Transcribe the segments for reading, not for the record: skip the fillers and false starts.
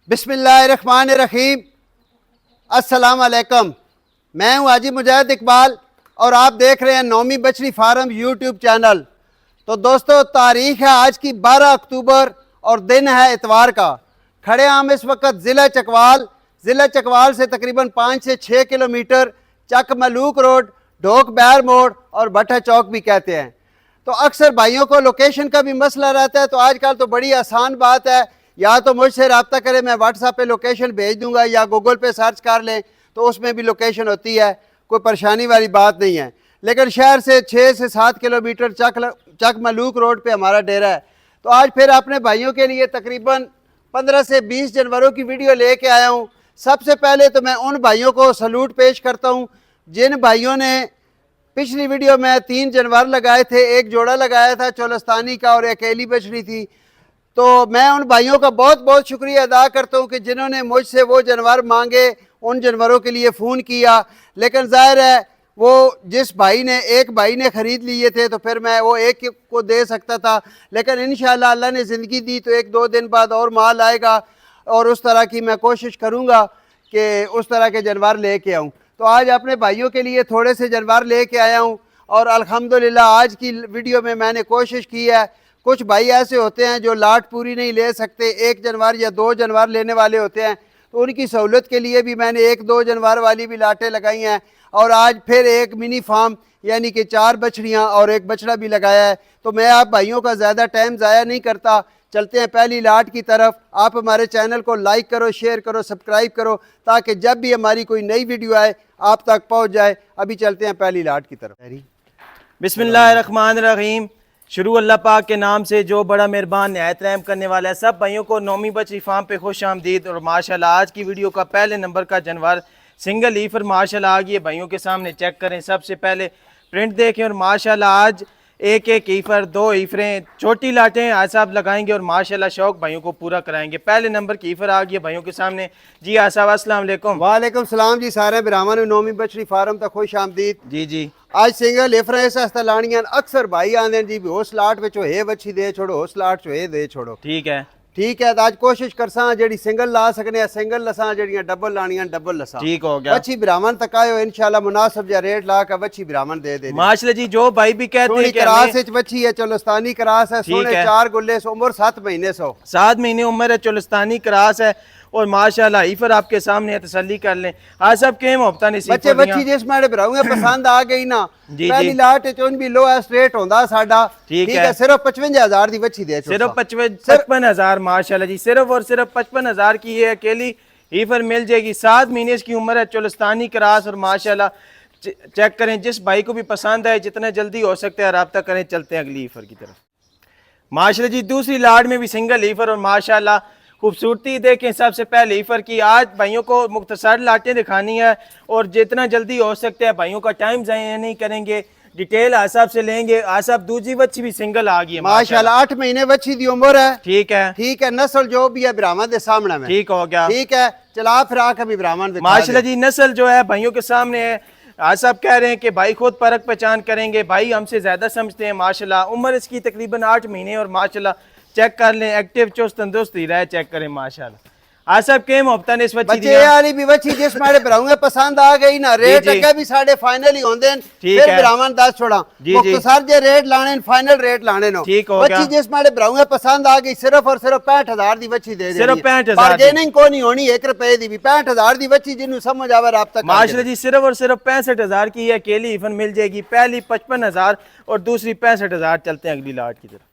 बिस्मिल्लाहिर्रहमानिर्रहीम। अस्सलाम वालेकुम। मैं हूँ हाजी मुजाहिद इकबाल और आप देख रहे हैं नौमी बछड़ी फार्म यूट्यूब चैनल। तो दोस्तों, तारीख है आज की 12 अक्टूबर और दिन है इतवार का। खड़े हम इस वक्त ज़िला चकवाल से तकरीबन 5 से 6 किलोमीटर चक मलूक रोड, ढोक बैर मोड़ और भट्टा चौक भी कहते हैं। तो अक्सर भाइयों को लोकेशन का भी मसला रहता है, तो आजकल तो बड़ी आसान बात है, या तो मुझसे रब्ता करें, मैं व्हाट्सएप पे लोकेशन भेज दूंगा या गूगल पे सर्च कर लें तो उसमें भी लोकेशन होती है, कोई परेशानी वाली बात नहीं है। लेकिन शहर से 6 से 7 किलोमीटर चक मलूक रोड पे हमारा डेरा है। तो आज फिर अपने भाइयों के लिए तकरीबन 15 से 20 जानवरों की वीडियो लेके आया हूँ। सबसे पहले तो मैं उन भाइयों को सलूट पेश करता हूँ जिन भाइयों ने पिछली वीडियो में 3 जानवर लगाए थे, एक जोड़ा लगाया था चोलस्तानी का और अकेली बछड़ी थी। तो मैं उन भाइयों का बहुत बहुत शुक्रिया अदा करता हूं कि जिन्होंने मुझसे वो जानवर मांगे, उन जानवरों के लिए फ़ोन किया। लेकिन जाहिर है वो जिस भाई ने, एक भाई ने ख़रीद लिए थे तो फिर मैं वो एक को दे सकता था, लेकिन इंशाअल्लाह अल्लाह ने ज़िंदगी दी तो 1-2 दिन बाद और माल आएगा और उस तरह की मैं कोशिश करूँगा कि उस तरह के जानवर ले कर आऊँ। तो आज अपने भाइयों के लिए थोड़े से जानवर ले कर आया हूँ और अल्हम्दुलिल्लाह आज की वीडियो में मैंने कोशिश की है। कुछ भाई ऐसे होते हैं जो लाट पूरी नहीं ले सकते, 1 जानवर या 2 जानवर लेने वाले होते हैं, तो उनकी सहूलत के लिए भी मैंने 1-2 जानवर वाली भी लाटें लगाई हैं और आज फिर एक मिनी फार्म यानी कि 4 बछड़ियाँ और 1 बछड़ा भी लगाया है। तो मैं आप भाइयों का ज़्यादा टाइम ज़ाया नहीं करता, चलते हैं पहली लाट की तरफ। आप हमारे चैनल को लाइक करो, शेयर करो, सब्सक्राइब करो ताकि जब भी हमारी कोई नई वीडियो आए आप तक पहुँच जाए। अभी चलते हैं पहली लाट की तरफ। बिस्मिल्लाहिर्रहमानिर्रहीम। शुरू अल्लाह पाक के नाम से जो बड़ा मेहरबान निहायत रहम करने वाला है। सब भाइयों को नौमी बछड़ी फार्म पे खुश आमदीद। और माशाल्लाह आज की वीडियो का पहले नंबर का जानवर सिंगल ईफर माशाल्लाह आ गई है। भाइयों के सामने चेक करें, सबसे पहले प्रिंट देखें और माशाल्लाह आज एक ईफर, 2 ईफरें, छोटी लाटें आज साहब लगाएंगे और माशाल्लाह शौक भाइयों को पूरा कराएंगे। पहले नंबर की ईफर आ गई है भाइयों के सामने। जी आसाब अस्सलाम वालेकुम। वालेकुम सलाम जी। सारे ब्राह्मण नौमी बछड़ी फार्म तक खुश आमदीद। जी जी। आज सिंगल ईफर इस वास्ते लानियां। अक्सर भाई आंदे जी भी उस लाट में है बच्ची दे छोड़ो, उस लाट चो दे छोड़ो। ठीक है। तो आज कोशिश करसा जेडी सिंगल ला सकने, सिंगल लसा, जेडियां डबल लानियां डबल लसा। ठीक हो गया। बच्ची ब्राह्मण तक आयो इंशाल्लाह मुनासिब जा रेट ला के बच्ची ब्राह्मण दे दे। माशाल्लाह जी। जो भाई भी कहते हैं कि क्रास विच बच्ची है, चोलस्तानी क्रास है, सोने 4 गुल्ले, उम्र 7 महीने 7 महीने उम्र है, चोलस्तानी क्रास है और माशाल्लाह ईफर आपके सामने है, तसल्ली कर लें। आज सब के मोहब्बत नहीं बच्चे बच्ची जिस मेरे भराऊंगा पसंद आ गई ना, पहली लाट चोन भी लोएस्ट रेट होंदा साडा। ठीक है। सिर्फ 55,000 दी बच्ची दे, सिर्फ 55,000 माशाल्लाह जी। सिर्फ और सिर्फ 55,000 की ये अकेली ईफर मिल जाएगी। 7 महीने की उम्र है, चोलस्तानी क्रास और माशाल्लाह चेक करें। जिस भाई को भी पसंद आए जितना जल्दी हो सकता है रब्ता करें। चलते हैं अगली ईफर की तरफ। माशाल्लाह जी दूसरी लाट में भी सिंगल ईफर और माशाल्लाह खूबसूरती देखें। सबसे पहले ईफर की आज भाइयों को मुख्तसर लाटें दिखानी है और जितना जल्दी हो सकता है भाइयों का टाइम ज़ाया नहीं करेंगे, डिटेल आसाब से लेंगे। आसाब दूसरी बच्ची भी सिंगल आ गई है माशाल्लाह। 8 महीने बच्ची दी उम्र है। ठीक है। ठीक है। नस्ल जो भी है ब्राह्मण के सामने में। ठीक हो गया। ठीक है। चला फिरा के भी ब्राह्मण माशाल्लाह जी। नस्ल जो है भाइयों के सामने है। आज सब कह रहे हैं कि भाई खुद परख पहचान करेंगे, भाई हमसे ज्यादा समझते हैं। माशाल्लाह उम्र इसकी तकरीबन 8 महीने और माशाल्लाह चेक कर लें, एक्टिव चुस्त तंदुरुस्त ही रहे। चेक करें माशाल्लाह। आज सब के मोहब्बत ने इस बच्चे वाली भी बच्ची जिस मेरे भराऊंगे पसंद आ गई ना, रेट अगे भी साढ़े फाइनल ही होंदे हैं। फिर ब्राह्मण 10 छोड़ा मुख्तसर जे रेट लाने, फाइनल रेट लाने नो। ठीक हो बच्ची जिस मेरे भराऊंगे पसंद आ गई सिर्फ और सिर्फ 65,000 दी बच्ची दे दे। सिर्फ 65,000। बार्गेनिंग को नहीं होनी 1 रुपए दी भी। 65,000 दी बच्ची जिन्हों समझ आवे रब्ता माशाल्लाह जी। सिर्फ और सिर्फ 65,000 की है अकेली ईफन मिल जाएगी। पहली 55,000 और दूसरी 65,000। चलते हैं अगली लाट की तरफ।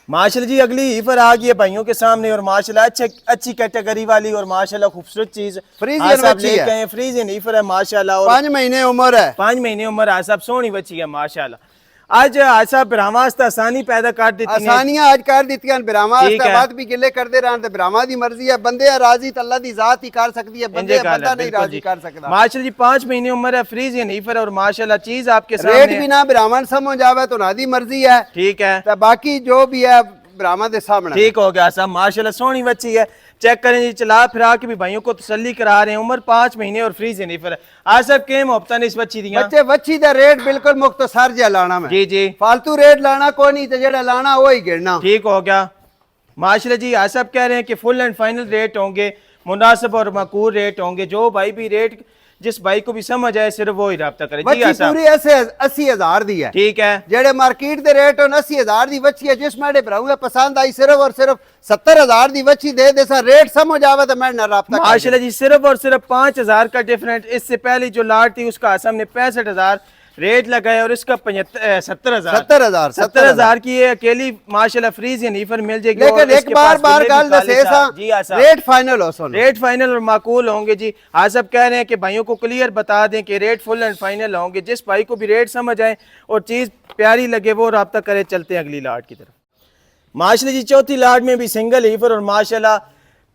माशाल्लाह जी अगली ईफर आ गई है भाइयों के सामने और माशाल्लाह अच्छी कैटेगरी वाली और माशाल्लाह खूबसूरत चीज फ्रीजियन ईफर है माशाल्लाह। 5 महीने उम्र है। 5 महीने उम्र है। सब सोहनी बच्ची है माशाल्लाह। आज साहब ब्राह्मा आसानी पैदा कर दी, आसानियां आज कर दी ब्राह्मा बात भी गिले करते रहते। ब्राह्मा दी मर्जी है, बंदे राजी तो अल्लाह दी जात ही कर सकती है, बंदा नहीं राजी कर सकता। माशाल्लाह जी 5 महीने उम्र है, फ्रीजियन ईफर और माशाल्लाह चीज आपके सामने। रेट भी ना ब्राह्मण समझ आवे तो नादी मर्जी है। ठीक है। तो बाकी जो भी है ब्राह्मण के सामने। ठीक हो गया साहब। माशाल्लाह सोहनी बच्ची है। चेक करें जी। चला फिरा के भी भाइयों को तसल्ली करा रहे हैं। उम्र 5 महीने और फ्रीजियन ईफर है। आज सब के मोहब्बत ने इस बच्ची दिया। बच्ची दा रेट बिल्कुल मुख्तसर जा लाना में। जी जी। फालतू रेट लाना कोई नहीं, तो जेड़ा लाना वो ही गिरना। ठीक हो गया। माशाल्लाह जी आज सब कह रहे हैं कि फुल एंड फाइनल रेट होंगे, मुनासिब और माकूल रेट होंगे। जो भाई भी रेट जिस भाई को भी समझ आए सिर्फ वो ही रब्ता करे। जी बच्ची आसा पूरी 80,000 दी है। ठीक है, जेड़े मार्केट दे रेट होन 80,000 दी बच्ची है, जिस मेरे भराऊंगा पसंद आई सिर्फ और सिर्फ 70,000 दी बच्ची दे दे सा रेट समझ आवे तो मैं ना रब्ता माशाल्लाह जी सिर्फ और सिर्फ 5,000 का डिफरेंट। इससे पहले जो लाट थी उसका आसम ने 65,000 रेट लगाया और इसका 70,000 की ये अकेली माशाल्लाह फ्रीज या नीफर मिल जाएगी। लेकिन एक बार गल दसे सा रेट फाइनल हो सुन, रेट फाइनल और माकूल होंगे जी। आज सब कह रहे हैं कि भाइयों को क्लियर बता दें कि रेट फुल एंड फाइनल होंगे। जिस भाई को भी रेट समझ आए और चीज प्यारी लगे वो राब्ता करे। चलते हैं अगली लाट की तरफ। माशाल्लाह जी चौथी लाट में भी सिंगल हीफर और माशाल्लाह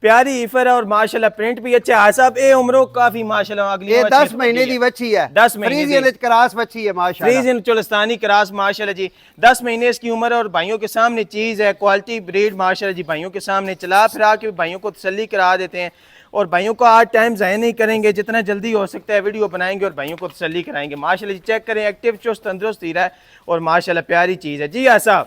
प्यारी हीफर है और माशाल्लाह प्रिंट भी अच्छा है साहब। ए उम्रों काफी माशाल्लाह अगली ये 10 महीने दी बच्ची है, 10 महीने फ्रीजियन क्रॉस बच्ची है माशाल्लाह, फ्रीजियन चोलस्तानी क्रॉस माशाल्लाह जी। 10 महीने इसकी उम्र है और भाइयों के सामने चीज है, क्वालिटी ब्रीड माशाल्लाह जी। भाइयों के सामने चला फिरा के भाइयों को तसल्ली करा देते हैं और भाइयों को आज टाइम ज़ाया नहीं करेंगे, जितना जल्दी हो सकता है वीडियो बनाएंगे और भाइयों को तसल्ली कराएंगे माशाल्लाह जी। चेक करें एक्टिव चुस्त तंदुरुस्त हीरा है और माशाल्लाह प्यारी चीज है। जी साहब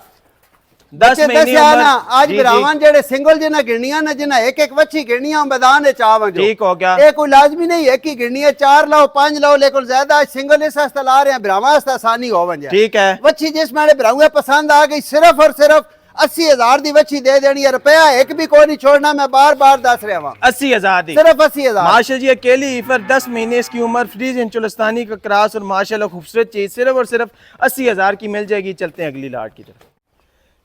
10 महीने आज बिरावन जेड़े सिंगल जिन्हें गिरनिया ना जिन्हें एक बच्ची गिरनिया मैदान चाव ठीक हो गया। ये कोई लाजमी नहीं है कि गिरनी है 4 लाओ 5 लाओ, लेकिन ज्यादा सिंगल इस वास्ते ला रहे हैं बिरावा आसानी हो जाए। ठीक है, बच्ची जिस मेरे बिराऊंगा पसंद आ गई सिर्फ और सिर्फ 80,000 दी बच्ची दे देनी है, रुपया एक भी कोई नहीं छोड़ना। मैं बार बार दस रहा हूँ 80,000 दी, सिर्फ 80,000। माशाल्लाह जी अकेली हीफर 10 महीने इसकी उम्र, फ्रीज इन चुलस्तानी का क्रॉस और माशाल्लाह खूबसूरत चीज सिर्फ और सिर्फ 80,000 की मिल जाएगी। चलते हैं अगली लाट की तरफ।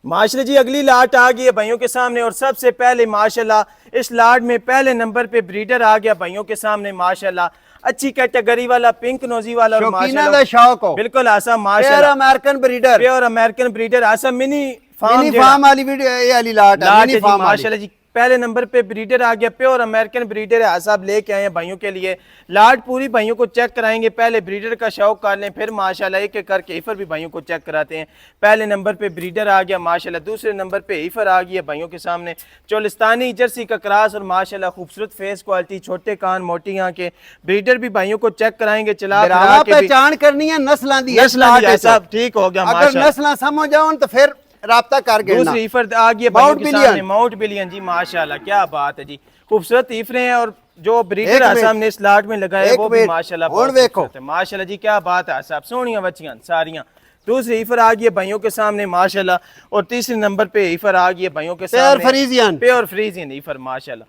माशाल्लाह जी अगली लाट आ गई है भाइयों के सामने और सबसे पहले माशाल्लाह इस लाट में पहले नंबर पे ब्रीडर आ गया भाइयों के सामने माशाल्लाह। अच्छी कैटेगरी वाला पिंक नोजी वाला और माशाल्लाह शौक हो बिल्कुल आसा माशाल्लाह American breeder, pure American breeder आसा मिनी फार्म वाली वीडियो ये वाली लाट है मिनी फार्म माशाल्लाह जी। पहले नंबर पे ब्रीडर आ गया, प्योर अमेरिकन ब्रीडर है साहब लेके आए हैं भाइयों के लिए। लाट पूरी भाइयों को चेक कराएंगे, पहले ब्रीडर का शौक कर लें फिर माशाल्लाह एक एक करके हीफर भी भाइयों को चेक कराते हैं। पहले नंबर पे ब्रीडर आ गया माशाल्लाह, दूसरे नंबर पे हीफर आ गई है भाइयों के सामने चोलिस्तानी जर्सी का क्रॉस और माशाल्लाह खूबसूरत फेस क्वालिटी, छोटे कान मोटी आंखें। ब्रीडर भी भाइयों को चेक कराएंगे, चला पहचान करनी है नस्लां दी साहब। ठीक हो गया, अगर नस्लां समझ जाओ तो फिर राब्ता कर गए। दूसरी हीफर आ गई है माउंट बिलियन जी माशाल्लाह क्या बात है जी। खूबसूरत हीफरे हैं और जो ब्रीडर आसाम ने इस लाट में लगाया वो भी माशाल्लाह माशाल्लाह जी क्या बात है साहब। सोनिया बच्चियां सारियां। दूसरी हीफर आ गई है भाइयों के सामने माशाल्लाह और तीसरे नंबर पे हीफर आ गई है भाइयों के सामने प्योर फ्रीजियन हीफर माशाल्लाह।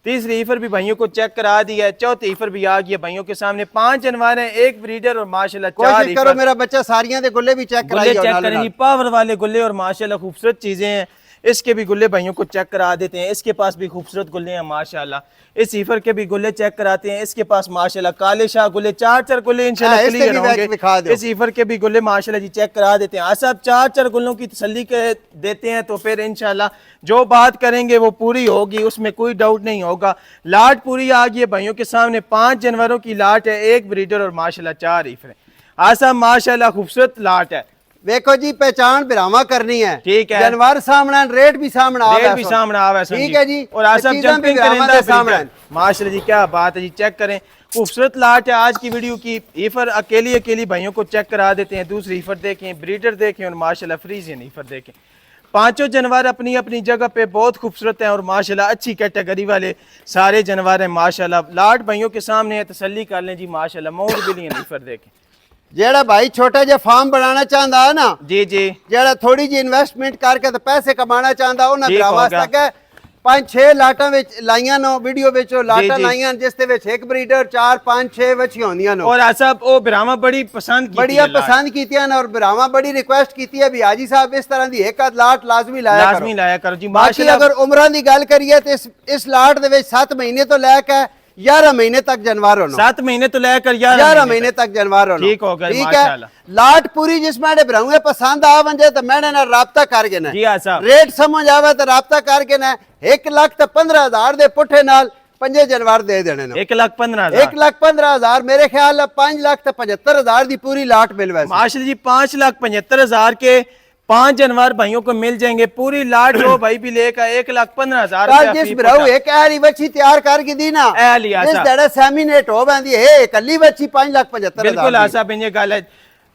तीसरी हीफर भी भाइयों को चेक करा दिया है। चौथी हीफर भी आ गई है भाइयों के सामने। 5 जानवर हैं, एक ब्रीडर और माशाल्लाह 4 करो मेरा बच्चा सारियां दे गुल्ले भी चेक करेंगे, पावर वाले गुल्ले और माशाल्लाह खूबसूरत चीजें हैं। इसके भी गुल्ले भाइयों को चेक करा देते हैं। इसके पास भी खूबसूरत गुल्ले हैं माशाल्लाह। इस हीफर के भी गुल्ले चेक कराते हैं। इसके पास माशाल्लाह काले शाह गुल्ले 4 गुल्ले इंशाल्लाह क्लियर होंगे। इस हीफर के भी गुल्ले माशाल्लाह जी चेक करा देते हैं। आज साहब 4 गुल्लों की तसल्ली देते हैं तो फिर इंशाल्लाह जो बात करेंगे वो पूरी होगी, उसमें कोई डाउट नहीं होगा। लाट पूरी आ गई है भाइयों के सामने। 5 जानवरों की लाट है, एक ब्रीडर और माशाल्लाह 4 हीफर। आज साहब माशाल्लाह खूबसूरत लाट है। देखो जी पहचान बिरामा करनी है, ठीक है, जानवर सामने रेट भी सामने आवे ठीक है जी। और आज सब जंपिंग सामने माशाल्लाह जी क्या बात है जी। चेक करें खूबसूरत लाट है आज की वीडियो की। हीफर अकेली भाइयों को चेक करा देते हैं। दूसरी हीफर देखें, ब्रीडर देखें और माशाल्लाह फ्रीजियन हीफर देखें। 5 जानवर अपनी अपनी जगह पे बहुत खूबसूरत हैं और माशाल्लाह अच्छी कैटेगरी वाले सारे जानवर हैं माशाल्लाह। लाट भाइयों के सामने है, तसल्ली कर लें जी माशाल्लाह। माउंट बिलियन हीफर देखें। जेड़ा भाई छोटा जा फार्म बनाना चाहता है ना जी जी, जेड़ा थोड़ी जी इन्वेस्टमेंट करके तो पैसे कमाना चाहता उन्हें 5-6 लाटा लाइया नो वीडियो लाटा लाइया जिस एक ब्रीडर 4-5-6 बच्चियां होंदियां नो। और सब ओ ब्राह्मा बड़ी पसंद बढ़िया पसंद कीती है और ब्राह्मा बड़ी रिक्वेस्ट कीती है भी हाजी साहब इस तरह दी एक आध लाट लाजमी लाया करो जी। बाकी अगर उम्रां दी गल करिए तो इस लाट दे 7 महीने तो लेके 11 महीने तक जानवर होना। 7 महीने तो लेकर 11 महीने तक जानवर होना। ठीक हो गया, ठीक है। लाट पूरी जिसमें ब्राह्मण पसंद आ वंजे तो मैंने ना राब्ता करके ना रेट समझ आवे तो राब्ता करके ना 1,15,000 दे पुठे नाल 5 जानवर दे देने। 1,15,000 मेरे ख्याल 5,75,000 दी पूरी लाट मिलवे माशाल्लाह जी। 5,75,000 के 5 जानवर भाइयों को मिल जाएंगे। पूरी लाट जो भाई भी लेकर 1,15,000 जिस ब्राउ एक ऐरी बच्ची तैयार करके दी ना इस दड़ा सेमिनेट हो बंदी है इकल्ली बच्ची 5,75,000। बिल्कुल आसा बिन गल है।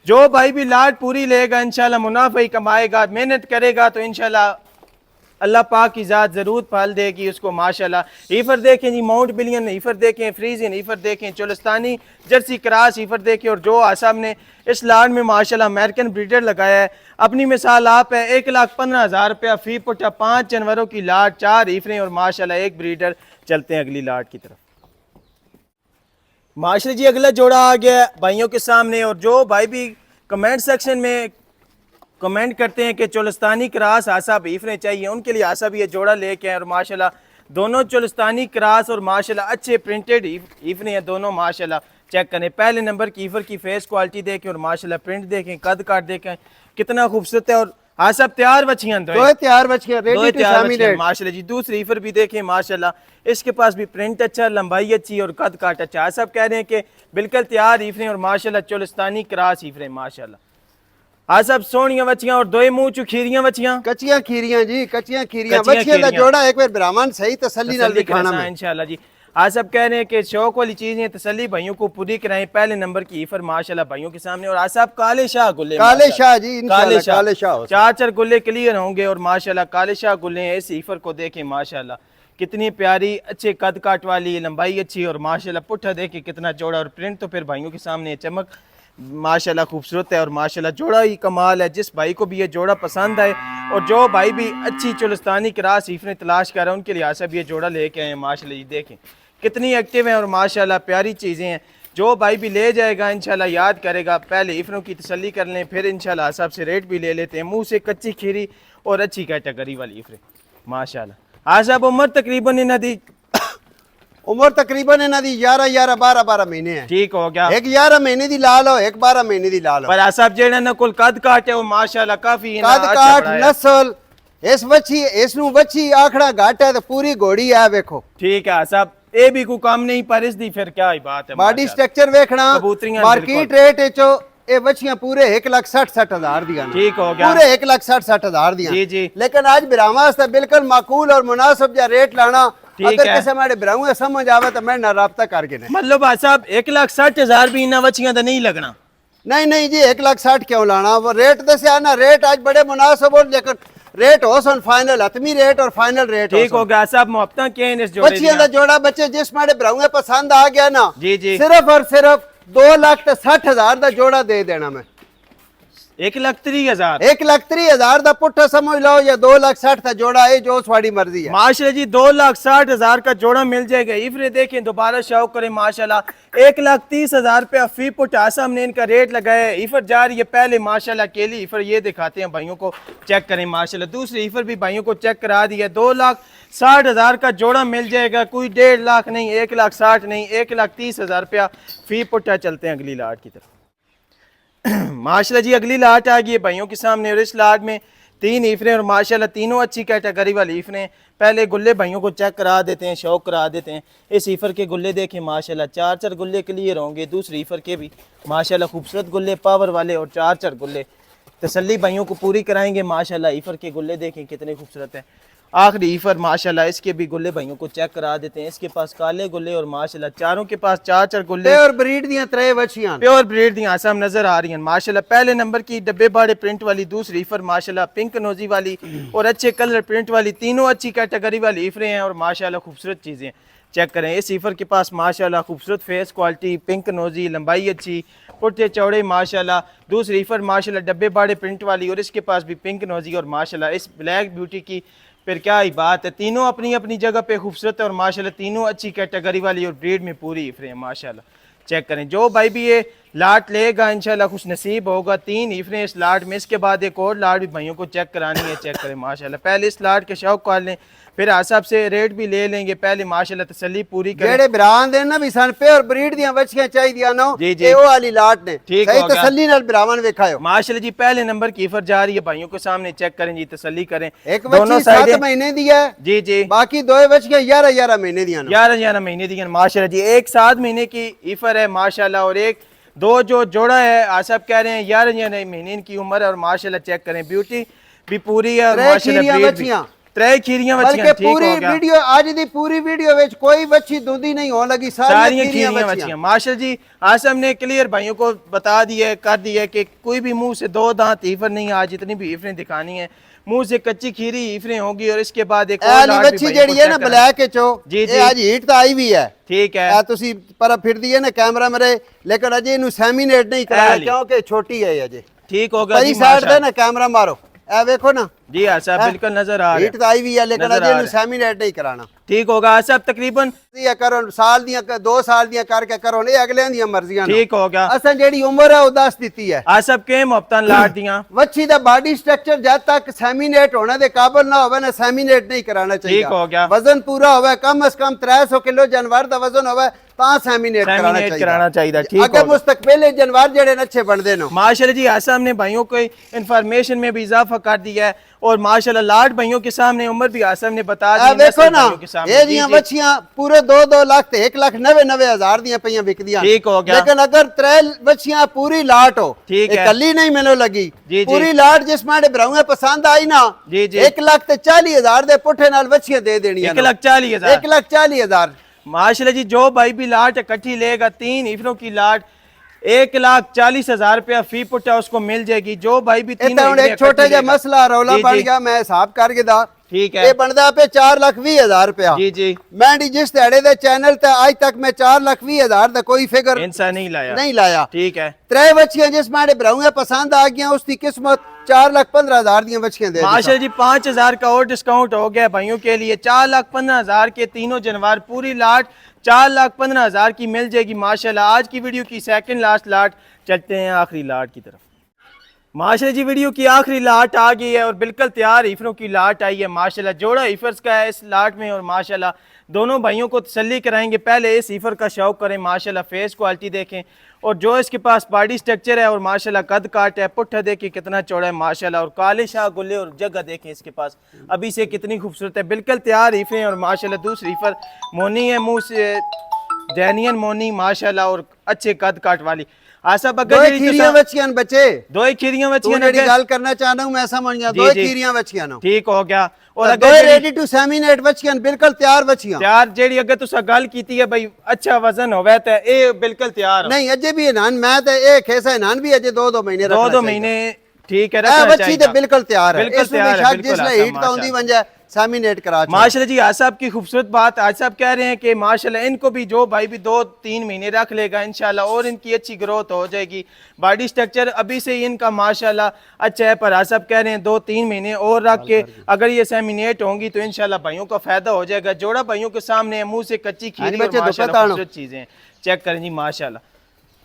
जो भाई भी लाट पूरी लेगा इंशाल्लाह मुनाफा ही कमाएगा, मेहनत करेगा तो इंशाल्लाह अल्लाह पाक की ज़ात ज़रूर फल देगी उसको माशाल्लाह। हीफर देखें जी, माउंट बिलियन हीफर देखें, फ्रीजियन हीफर देखें, चोलिस्तानी जर्सी क्रॉस हीफर देखें। और जो आसाम ने इस लाड में माशाल्लाह अमेरिकन ब्रीडर लगाया है, अपनी मिसाल आप है। 1,15,000 रुपया फी पुटा, 5 जानवरों की लाड, 4 हीफरें और माशाल्लाह एक ब्रीडर। चलते हैं अगली लाड की तरफ। माशाल्लाह जी अगला जोड़ा आ गया भाइयों के सामने। और जो भाई भी कमेंट सेक्शन में कमेंट करते हैं कि चोलिस्तानी क्रास आसाब हीफरें चाहिए, उनके लिए आसाब ये जोड़ा लेके आए। और माशाल्लाह दोनों चोलिस्तानी क्रास और माशाल्लाह अच्छे प्रिंटेड हीफरें हैं दोनों माशाल्लाह। चेक करें पहले नंबर की हीफर की फेस क्वालिटी देखें और माशाल्लाह प्रिंट देखें, कद काट देखें कितना खूबसूरत है। और आसाब तैयार बच्चियां दो तैयार बच्चियां रेडी टू सेमिनेट माशाल्लाह जी। दूसरी हीफर भी देखें माशाल्लाह, इसके पास भी प्रिंट अच्छा, लंबाई अच्छी और कद काट अच्छा। आसाब कह रहे हैं कि बिल्कुल तैयार हीफरें और माशाल्लाह चोलिस्तानी क्रास हीफरें माशाल्लाह। आज सब सोनिया बच्चियां और दो मुंह चु खीरियां बच्चियां, कच्चियां खीरियां जी, कच्चियां खीरियां बच्चियां दा जोड़ा एक बार ब्राह्मण सही तसल्ली नाल दिखाना है इंशाल्लाह जी। आज सब कह रहे हैं कि शौक वाली चीजें तसल्ली भाइयों को पूरी कराएं। पहले नंबर की हीफर माशाल्लाह भाइयों के सामने। और आज सब काले शाह गुल्ले, काले शाह जी, इंशाल्लाह काले शाह 4 गुल्ले क्लियर होंगे। और माशाल्लाह काले शाह गुल्ले हैं। इस हीफर को देखें माशाल्लाह कितनी प्यारी, अच्छे कद काट वाली, लंबाई अच्छी और माशाल्लाह पुट्ठा देखे कितना चौड़ा। और प्रिंट तो फिर भाइयों के सामने चमक माशाल्लाह खूबसूरत है। और माशाल्लाह जोड़ा ही कमाल है। जिस भाई को भी ये जोड़ा पसंद आए और जो भाई भी अच्छी चोलिस्तानी क्रास हीफरें तलाश कर रहे हैं, उनके लिए आसाब ये जोड़ा लेके आए हैं माशाल्लाह जी। देखें कितनी एक्टिव है और माशाल्लाह प्यारी चीज़ें हैं। जो भाई भी ले जाएगा इंशाल्लाह याद करेगा। पहले हीफरों की तसल्ली कर लें, फिर इंशाल्लाह आसाब से रेट भी ले लेते हैं। मुँह से कच्ची खीरी और अच्छी कैटेगरी वाली हीफरें माशाल्लाह। आसाब उम्र तकरीबन इन्ह दी उम्र तकरीबन इन्ह दी 11 12 महीने है। ठीक हो गया। एक 11 महीने दी लाल हो, एक 12 महीने दी लाल हो। पर आसाब जेड़ा ना कुल कद काट है वो माशाल्लाह काफी कद काट नस्ल इस बच्ची इसनु बच्ची आखड़ा घाट है तो पूरी घोड़ी है देखो। ठीक है आसाब ये भी कोई काम नहीं पर इस दी फिर क्या ही बात है। बॉडी स्ट्रक्चर देखना, मार्केट रेट चो ये बच्चियां पूरे 1,60,000 दिया। ठीक हो गया, पूरे 1,60,000 दिया जी जी। लेकिन आज ब्राह्मण वास्ते बिल्कुल माकूल और मुनासिब जा रेट लाना। अगर किसी मेरे ब्राह्मण समझ आवे तो मैं ना राब्ता करके नहीं। मतलब साहब 1,60,000 भी इन्ना बच्चियां तो नहीं लगना। नहीं जी 1,60,000 क्यों लाना, वो रेट दसिया ना, रेट आज बड़े मुनासिब हो लेकिन रेट हो सन फाइनल हतमी रेट और फाइनल रेट। ठीक हो गया साहब मुहब्बतां के इस जोड़े बच्चियां दा जोड़ा बच्चे जिस मेरे ब्राह्मण पसंद आ गया ना, जी जी, सिर्फ और सिर्फ 2,60,000 का जोड़ा दे देना। मैं 1,30,000 1,30,000 का पुट्ठा समझ लो या 2,60,000 का जोड़ा है, जो थोड़ी मर्जी है। माशाल्लाह जी 2,60,000 का जोड़ा मिल जाएगा। इफरे देखें दोबारा शौक करें माशाल्लाह 1,30,000 रुपया फी पुट आसाम ने इनका रेट लगाया है। इफर जा रही है पहले माशाल्लाह केली इफर ये दिखाते हैं भाइयों को, चेक करें माशाल्लाह। दूसरी इफर भी भाइयों को चेक करा दी है। 2,60,000 का जोड़ा मिल जाएगा, कोई 1.5 लाख नहीं, 1,60,000 नहीं, 1,30,000 रुपया फी पुट्टा। चलते हैं अगली लाट की तरफ। माशाल्लाह जी अगली लाट आ गई है भाइयों के सामने। और इस लाट में 3 ईफरें और माशाल्लाह तीनों अच्छी कैटेगरी वाली ईफरें। पहले गुल्ले भाइयों को चेक करा देते हैं, शौक करा देते हैं। इस ईफर के गुल्ले देखें माशाल्लाह 4 गुल्ले क्लियर होंगे। दूसरी ईफर के भी माशाल्लाह खूबसूरत गुल्ले पावर वाले और 4 गुल्ले तसल्ली भाइयों को पूरी कराएंगे माशाल्लाह। ईफर के गुल्ले देखें कितने खूबसूरत हैं। आखिरी ईफर माशाल्लाह इसके भी गुल्ले भाइयों को चेक करा देते हैं। इसके पास काले गुल्ले और माशाल्लाह चारों के पास 4 गुल्ले और ब्रीड दियां 3 बच्चियां प्योर ब्रीड दी आसाम नजर आ रही हैं माशाल्लाह। पहले नंबर की डब्बे बाड़े प्रिंट वाली, दूसरी ईफर माशाल्लाह पिंक नोजी वाली और अच्छे कलर प्रिंट वाली, तीनों अच्छी कैटेगरी वाली ईफरें हैं और माशाल्लाह खूबसूरत चीज़ें चेक करें। इस ईफर के पास माशाल्लाह खूबसूरत फेस क्वालिटी, पिंक नोजी, लंबाई अच्छी, पुट्ठे चौड़े माशाल्लाह। दूसरी ईफर माशाल्लाह डब्बे बाड़े प्रिंट वाली और इसके पास भी पिंक नोजी और माशाल्लाह इस ब्लैक ब्यूटी की फिर क्या ही बात है। तीनों अपनी अपनी जगह पे खूबसूरत है और माशाल्लाह तीनों अच्छी कैटेगरी वाली और ब्रीड में पूरी ईफरें हैं माशाल्लाह। चेक करें जो भाई भी ये लाट लेगा इंशाल्लाह खुश नसीब होगा। 3 ईफरें इस लाट में, इसके बाद एक और लाट भी भाइयों को चेक करानी है। चेक करें माशाल्लाह। पहले इस लाट के शौक कर लें, फिर आसाब से रेट भी ले लेंगे। पहले माशाल्लाह तसल्ली पूरी करें। जेड़े ब्रान दे ना भी सन पे और ब्रीड दियां बच्चियां चाहिए ना, जी जी, ए ओ वाली लाट ने ठीक सही होगा। तसल्ली नाल ब्राह्मण वेखायो माशाल्लाह जी। पहले नंबर की ईफर जा रही है भाइयों के सामने, चेक करें जी, तसल्ली करें। एक बच्ची 7 महीने दी है, जी जी, बाकी 2 बच्चियां 11 महीने दी हैं। 11 महीने दी हैं माशाल्लाह जी। एक 7 महीने की ईफर है माशाल्लाह और एक 2 जो जोड़ा है आसाब कह रहे हैं 11 महीने की उम्र है और माशाल्लाह चेक करें ब्यूटी भी पूरी है और माशाल्लाह ब्रीड भी त्रै खीरियां बल्कि बच्चियां ठीक पूरी हो गया वीडियो आज दी पूरी वीडियो विच कोई बच्ची दूधी नहीं होने लगी, सारी खीरियां बच्चियां माशा जी। आज हमने क्लियर भाइयों को बता दिया है, कर दिया है कि कोई भी मुंह से दो दांत हीफर नहीं, आज जितनी भी हीफरें दिखानी है मुंह से कच्ची खीरी हीफरें होगी और इसके बाद एक और लाट भी बच्ची भाइयों को जेड़ी है ना check ब्लैक के चो जी, जी। ये आज हीट तो आई हुई है, ठीक है ए तुसी पर फिर दी है ना कैमरा मेरे, लेकिन अजय इनु सेमिनेट नहीं कराया एली। क्योंकि छोटी है ये अजय। ठीक हो गया परी जी साइड माशा दे ना कैमरा मारो, ए देखो ना जी। हाँ साहब बिल्कुल नजर आ रहा हीट है, तो आई हुई है, लेकिन नजर अजय आ इनु रहा सेमिनेट नहीं कराना। ठीक होगा आज साहब तकरीबन दिया करो साल दिया 2 साल दिया करके करो, नहीं अगले दी मर्जियां ना। ठीक हो गया। असन जेड़ी उम्र है वो 10 दी है। आज सब के मोहब्बतां लाट दियां वच्छी दा बॉडी स्ट्रक्चर जब तक सेमिनेट होने दे काबिल ना होवे ना सेमिनेट नहीं कराना चाहिए। ठीक हो गया। वजन पूरा होवे, कम से कम 300 किलो जानवर दा वजन होवे ता सेमिनेट कराना चाहिए। ठीक अगर मुस्तकबिल जानवर जेड़े अच्छे बनदे नो। माशाल्लाह जी आज हमने भाइयों को इंफॉर्मेशन में भी इजाफा कर दिया है और माशाल्लाह लाट भाइयों के सामने उम्र भी आसम ने बता दी। देखो ना ये जियां बच्चियां पूरे 2-2 लाख ते 1,99,000 दियां पईयां बिकदियां। ठीक हो गया। लेकिन अगर 3 बच्चियां पूरी लाट हो, ठीक है, कल्ली नहीं मिलो लगी जी, पूरी लाट जिस माड़े भराऊं पसंद आई ना जी, जी। 1,40,000 दे पुठे नाल बच्चियां दे देनी 1,40,000 1,40,000। माशाल्लाह जी जो भाई भी लाट इकट्ठी लेगा 3 हीफरों की लाट 1,40,000 रुपया फी पुट्टा उसको मिल जाएगी। जो भाई भी एक छोटा जा मसला रौला बन गया, मैं हिसाब करके दा ठीक है ये बनदा पे 4,20,000 रुपया। जी जी मैं जिस दिहाड़े दे चैनल ते आज तक मैं 4,20,000 दा कोई फिगर इंसान नहीं लाया। ठीक है 3 बच्चियां जिस माड़े भराऊं पसंद आ गया उसकी किस्मत 4,15,000 दी बच्चियां दे। माशाल्लाह जी 5,000 का और डिस्काउंट हो गया भाइयों के लिए। 4,15,000 के तीनों जानवर पूरी लाट 4,15,000 की मिल जाएगी माशाल्लाह। आज की वीडियो की सेकंड लास्ट लाट, चलते हैं आखिरी लाट की तरफ। माशाल्लाह जी वीडियो की आखिरी लाट आ गई है और बिल्कुल तैयार हीफरों की लाट आई है माशाल्लाह। जोड़ा हीफर्स का है इस लाट में और माशाल्लाह दोनों भाइयों को तसल्ली कराएंगे। पहले इस हीफर का शौक करें माशाल्लाह, फेस क्वालिटी देखें और जो इसके पास बॉडी स्ट्रक्चर है और माशाल्लाह कद काट है, पुट्ठा देखिए कितना चौड़ा है माशाल्लाह, और काले शाह गुल्ले और जगह देखें इसके पास अभी से कितनी खूबसूरत है। बिल्कुल तैयार हीफे और माशाल्लाह दूसरी हीफर मोनी है, मुँह से जैनियन मोनी माशाल्लाह और अच्छे कद काट वाली। आशा बच्चियां बच्चे दो ही खीरियां बच्चियां गल करना चाहता हूं मैं समझ गया। दो खीरियां बच्चियां नो ठीक हो गया और अगर रेडी टू सेमिनेट बच्चियां बिल्कुल तैयार बच्चियां तैयार जेडी अगर तुसा गल कीती है भाई अच्छा वजन होवे ते ए बिल्कुल तैयार नहीं अजे भी नान मैं ते ए खेसा नान भी अजे 2-2 महीने रखना 2-2 महीने ठीक है रखना बच्ची ते बिल्कुल तैयार है। बिल्कुल तैयार है जिसले हीट ताउंदी बन जाए सेमिनेट करा माशाल्लाह जी। आज साहब की खूबसूरत बात आज साहब कह रहे हैं कि माशाल्लाह इनको भी जो भाई भी 2-3 महीने रख लेगा इंशाल्लाह और इनकी अच्छी ग्रोथ हो जाएगी। बॉडी स्ट्रक्चर अभी से ही इनका माशाल्लाह अच्छा है, पर आज साहब कह रहे हैं 2-3 महीने और रख के अगर ये सेमिनेट होंगी तो इंशाल्लाह भाइयों का फायदा हो जाएगा। जोड़ा भाइयों के सामने मुंह से कच्ची खीरी और माशाल्लाह खूबसूरत चीजें चेक करें जी माशाल्लाह।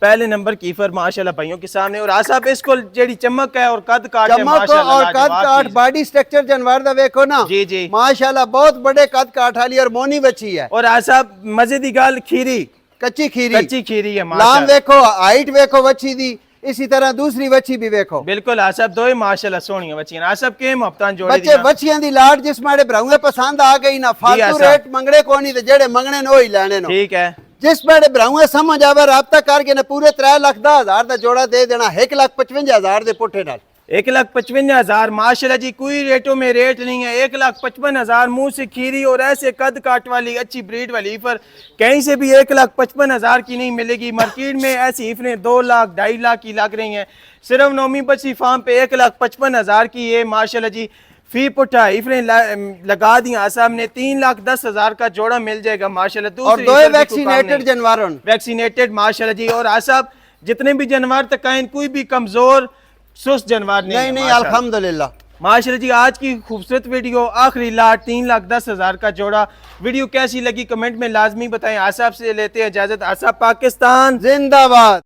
पहले नंबर कीफर माशाल्लाह भाइयों के सामने और आज साहब इसको जेडी चमक है और कद काट है माशाल्लाह और कद काट बॉडी स्ट्रक्चर जानवर दा देखो ना जी जी माशाल्लाह बहुत बड़े कद काट वाली और मोनी बच्ची है। और आज साहब मजे दी गल खीरी कच्ची खीरी है लाम देखो हाइट देखो बच्ची दी, इसी तरह दूसरी बच्ची भी देखो बिल्कुल आज साहब दो ही माशाल्लाह सोहनी बच्चियां। आज साहब के मोहब्बतां जोड़े बच्चे बच्चियां दी लाट जिस माड़े भराऊंगे पसंद आ गई ना फालतू रेट मंगड़े कोनी ते जेड़े मंगने ने वही लेने नो। ठीक है जिस बड़े भराऊंगे समझ आवे राब्ता करके ने पूरे 3,10,000 दा जोड़ा दे देना 1,55,000 दे पुठे नाल 1,55,000 माशाल्लाह जी। कोई रेटों में रेट नहीं है। 1,55,000 मुंह से खीरी और ऐसे कद काट वाली अच्छी ब्रीड वाली हीफर कहीं से भी 1,55,000 की नहीं मिलेगी। मार्केट में ऐसी हीफरें 2 लाख 2.5 लाख की लग रही हैं। सिर्फ नौमी बच्ची फार्म पे 1,55,000 की ये माशाल्लाह जी फी पुट्ठा हीफरें लगा दी। सामने 3,10,000 का जोड़ा मिल जाएगा माशाल्लाह। और दो वैक्सीनेटेड जानवर वैक्सीनेटेड माशाल्लाह जी। और आसाब जितने भी जानवर तक कोई भी कमजोर सुस्त जानवर नहीं अल्हम्दुलिल्लाह माशाल्लाह जी। आज की खूबसूरत वीडियो आखिरी लाट 3,10,000 का जोड़ा। वीडियो कैसी लगी कमेंट में लाजमी बताएं। आसाब से लेते हैं इजाजत। आसाब पाकिस्तान जिंदाबाद।